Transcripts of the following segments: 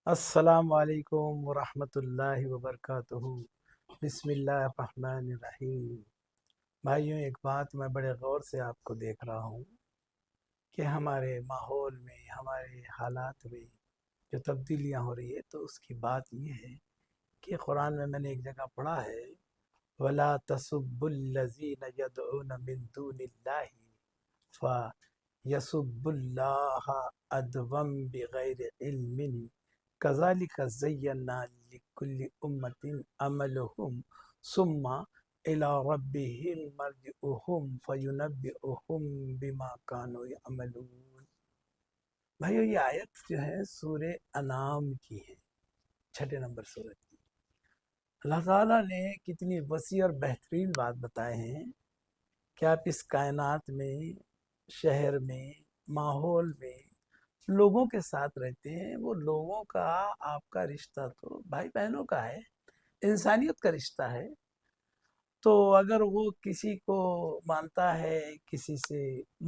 السلام علیکم ورحمۃ اللہ وبرکاتہ۔ بسم اللہ الرحمن الرحیم۔ بھائیوں، ایک بات میں بڑے غور سے آپ کو دیکھ رہا ہوں کہ ہمارے ماحول میں، ہمارے حالات میں جو تبدیلیاں ہو رہی ہے، تو اس کی بات یہ ہے کہ قرآن میں نے ایک جگہ پڑھا ہے، وَلَا تَسُبُّوا الَّذِينَ يَدْعُونَ مِن دُونِ اللَّهِ فَيَسُبُّوا اللَّهَ عَدْوًا بِغَيْرِ عِلْمٍ كَذَلِكَ زَيَّنَّا لِكُلِّ أُمَّةٍ عَمَلَهُمْ ثُمَّ إِلَى رَبِّهِمْ مَرْجِعُهُمْ فَيُنَبِّئُهُم بِمَا كَانُوا يَعْمَلُونَ۔ بھائیو، یہ آیت جو ہے سورہ انعام کی ہے، 6 نمبر سورت کی۔ اللہ تعالیٰ نے کتنی وسیع اور بہترین بات بتائے ہیں کہ آپ اس کائنات میں، شہر میں، ماحول میں لوگوں کے ساتھ رہتے ہیں۔ وہ لوگوں کا، آپ کا رشتہ تو بھائی بہنوں کا ہے، انسانیت کا رشتہ ہے۔ تو اگر وہ کسی کو مانتا ہے، کسی سے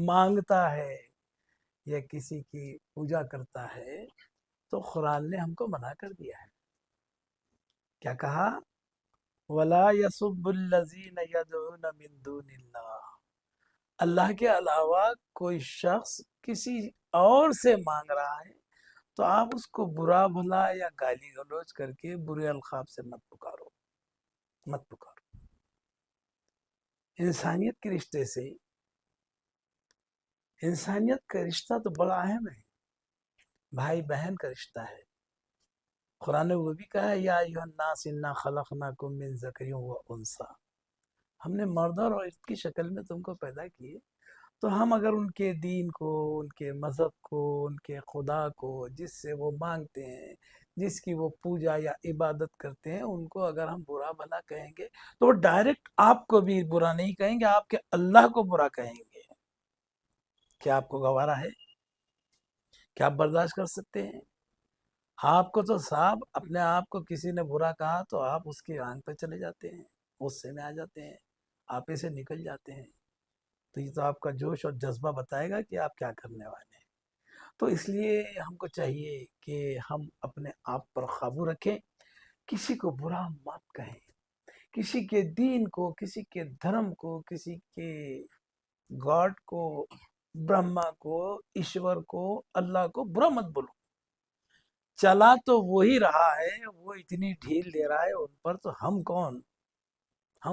مانگتا ہے یا کسی کی پوجا کرتا ہے، تو قرآن نے ہم کو منع کر دیا ہے۔ کیا کہا؟ وَلَا يَسُبُّ الَّذِينَ يَدْعُونَ مِن دُونِ اللَّهِ۔ اللہ کے علاوہ کوئی شخص کسی اور سے مانگ رہا ہے تو آپ اس کو برا بھلا یا گالی گلوچ کر کے برے القاب سے مت پکارو، مت پکارو۔ انسانیت کے رشتے سے، انسانیت کا رشتہ تو بڑا اہم ہے، بھائی بہن کا رشتہ ہے۔ قرآن نے وہ بھی کہا ہے، یا ایھا الناس انا خلقناکم من ذکر و انثی۔ ہم نے مرد اور عورت کی شکل میں تم کو پیدا کیے، تو ہم اگر ان کے دین کو، ان کے مذہب کو، ان کے خدا کو، جس سے وہ مانگتے ہیں، جس کی وہ پوجا یا عبادت کرتے ہیں، ان کو اگر ہم برا بھلا کہیں گے تو وہ ڈائریکٹ آپ کو بھی برا نہیں کہیں گے، آپ کے اللہ کو برا کہیں گے۔ کیا آپ کو گوارا ہے؟ کیا آپ برداشت کر سکتے ہیں؟ آپ کو تو صاحب اپنے آپ کو کسی نے برا کہا تو آپ اس کی آنکھ پہ چلے جاتے ہیں، غصے میں آ جاتے ہیں، آپ سے نکل جاتے ہیں۔ تو یہ تو آپ کا جوش اور جذبہ بتائے گا کہ آپ کیا کرنے والے ہیں۔ تو اس لیے ہم کو چاہیے کہ ہم اپنے آپ پر قابو رکھیں، کسی کو برا مت کہیں، کسی کے دین کو، کسی کے دھرم کو، کسی کے گاڈ کو، برہما کو، ایشور کو، اللہ کو برا مت بولو۔ چلا تو وہی رہا ہے، وہ اتنی ڈھیل دے رہا ہے ان پر، تو ہم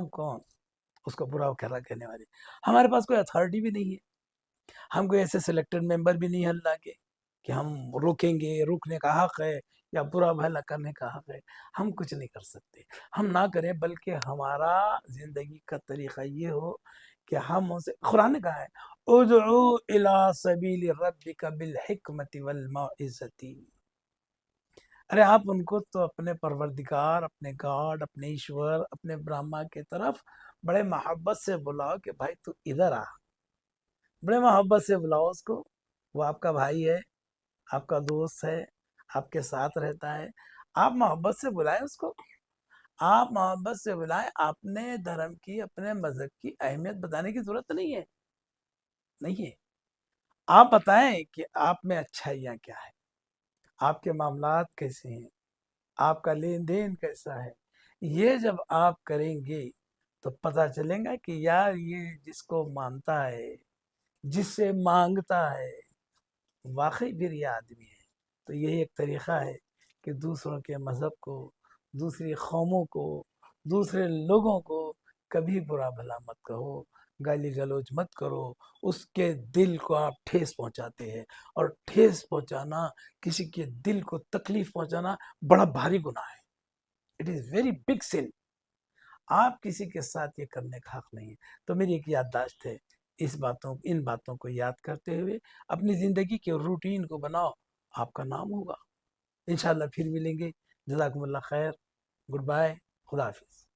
کون اس کو برا کہنے والے؟ ہمارے پاس کوئی اتھارٹی بھی نہیں ہے، ہم کوئی ایسے سلیکٹڈ ممبر بھی نہیں ہے اللہ کے کہ ہم روکیں گے، روکنے کا حق ہے یا برا بھلا کرنے کا حق ہے۔ ہم کچھ نہیں کر سکتے، ہم نہ کریں، بلکہ ہمارا زندگی کا طریقہ یہ ہو کہ ہم ان سے، قرآن نے کہا ہے ادعو الی سبیل ربک بالحکمت والموعظۃ۔ ارے آپ ان کو تو اپنے پروردگار، اپنے گاڈ، اپنے ایشور، اپنے برہما کی طرف بڑے محبت سے بلاؤ کہ بھائی تو ادھر آ، بڑے محبت سے بلاؤ اس کو۔ وہ آپ کا بھائی ہے، آپ کا دوست ہے، آپ کے ساتھ رہتا ہے، آپ محبت سے بلائیں اس کو، آپ محبت سے بلائیں۔ اپنے دھرم کی، اپنے مذہب کی اہمیت بتانے کی ضرورت نہیں ہے۔ آپ بتائیں کہ آپ میں اچھائیاں کیا ہے، آپ کے معاملات کیسے ہیں، آپ کا لین دین کیسا ہے۔ یہ جب آپ کریں گے تو پتہ چلے گا کہ یار یہ جس کو مانتا ہے، جس سے مانگتا ہے، واقعی پھر یہ آدمی ہے۔ تو یہی ایک طریقہ ہے کہ دوسروں کے مذہب کو، دوسری قوموں کو، دوسرے لوگوں کو کبھی برا بھلا مت کہو، گالی گلوچ مت کرو۔ اس کے دل کو آپ ٹھیس پہنچاتے ہیں، اور ٹھیس پہنچانا، کسی کے دل کو تکلیف پہنچانا بڑا بھاری گناہ ہے۔ اٹ از ویری بگ سن۔ آپ کسی کے ساتھ یہ کرنے کا حق نہیں ہے۔ تو میری ایک یادداشت ہے، ان باتوں کو یاد کرتے ہوئے اپنی زندگی کے روٹین کو بناؤ، آپ کا نام ہوگا۔ انشاءاللہ پھر ملیں گے۔ جزاکم اللہ خیر، گڈ بائے، خدا حافظ۔